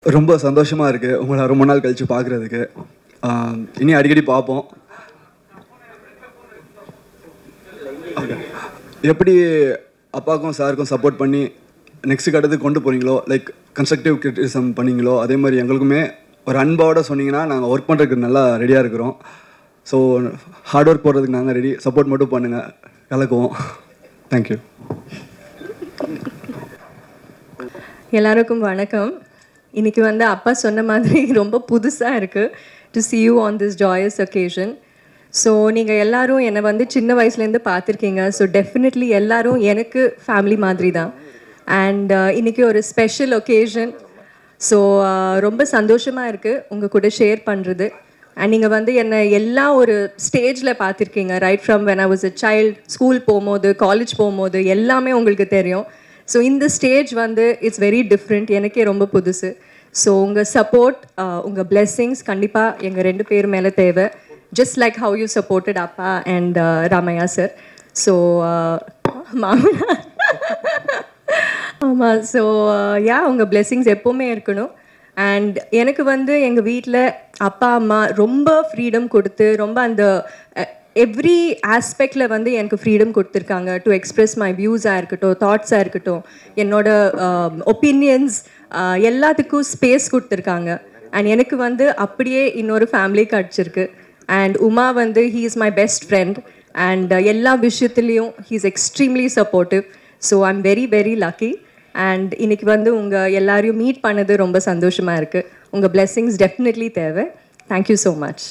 ரொம்ப சந்தோஷமா இருக்கு உங்களை ரொம்ப நாள் கழிச்சு பார்க்குறதுக்கு. இனி அடிக்கடி பார்ப்போம். எப்படி அப்பாவுக்கும் சாருக்கும் சப்போர்ட் பண்ணி நெக்ஸ்ட் கட்டத்துக்கு கொண்டு போகிறீங்களோ, லைக் கன்ஸ்ட்ரக்டிவ் கிரிட்டிசிசம் பண்ணீங்களோ, அதே மாதிரி எங்களுக்குமே ஒரு அன்பாவோட சொன்னீங்கன்னா நாங்கள் ஒர்க் பண்ணுறதுக்கு நல்லா ரெடியாக இருக்கிறோம். ஸோ ஹார்ட் ஒர்க் போடுறதுக்கு நாங்கள் ரெடி. சப்போர்ட் மட்டும் பண்ணுங்கள், கலக்குவோம். தேங்க்யூ. எல்லாருக்கும் வணக்கம். இன்னைக்கு அப்பா சொன்ன மாதிரி ரொம்ப புதுசாக இருக்குது to see you on this joyous occasion. So நீங்கள் எல்லாரும் என்னை சின்ன வயசுலேருந்து பார்த்துருக்கீங்க. ஸோ டெஃபினெட்லி எல்லாரும் எனக்கு ஃபேமிலி மாதிரி தான். அண்ட் இன்றைக்கி ஒரு ஸ்பெஷல் ஒகேஷன். ஸோ ரொம்ப சந்தோஷமாக இருக்குது உங்கள் கூட ஷேர் பண்ணுறது. அண்ட் நீங்கள் என்னை எல்லா ஒரு ஸ்டேஜில் பார்த்துருக்கீங்க. Right from when I was a child, school போகும்போது, காலேஜ் போகும்போது எல்லாமே உங்களுக்கு தெரியும். ஸோ இந்த ஸ்டேஜ் இட்ஸ் வெரி டிஃப்ரெண்ட். எனக்கே ரொம்ப புதுசு. ஸோ உங்கள் சப்போர்ட், உங்கள் பிளெஸ்ஸிங்ஸ் கண்டிப்பாக எங்கள் 2 பேர் மேலே தேவை. Just like how you supported அப்பா அண்ட் ராமையா சார். ஸோ மாமனா ஆமாம். ஸோ உங்கள் பிளெஸ்ஸிங்ஸ் எப்போவுமே இருக்கணும். அண்ட் எனக்கு எங்கள் வீட்டில் அப்பா அம்மா ரொம்ப ஃப்ரீடம் கொடுத்து, ரொம்ப அந்த எவ்ரி ஆஸ்பெக்டில் எனக்கு ஃப்ரீடம் கொடுத்துருக்காங்க. டு எக்ஸ்ப்ரெஸ் மை வியூஸாக இருக்கட்டும், தாட்ஸாக இருக்கட்டும், என்னோட ஒப்பீனியன்ஸ் எல்லாத்துக்கும் ஸ்பேஸ் கொடுத்துருக்காங்க. அண்ட் எனக்கு அப்படியே இன்னொரு ஃபேமிலி கிடச்சிருக்கு. And Uma he is my best friend. And எல்லா விஷயத்துலேயும் he is extremely supportive. So I am very very lucky. And இன்னைக்கு உங்கள் எல்லாரையும் மீட் பண்ணது ரொம்ப சந்தோஷமாக இருக்குது. உங்கள் பிளெஸ்ஸிங்ஸ் டெஃபினெட்லி தேவை. Thank you so much.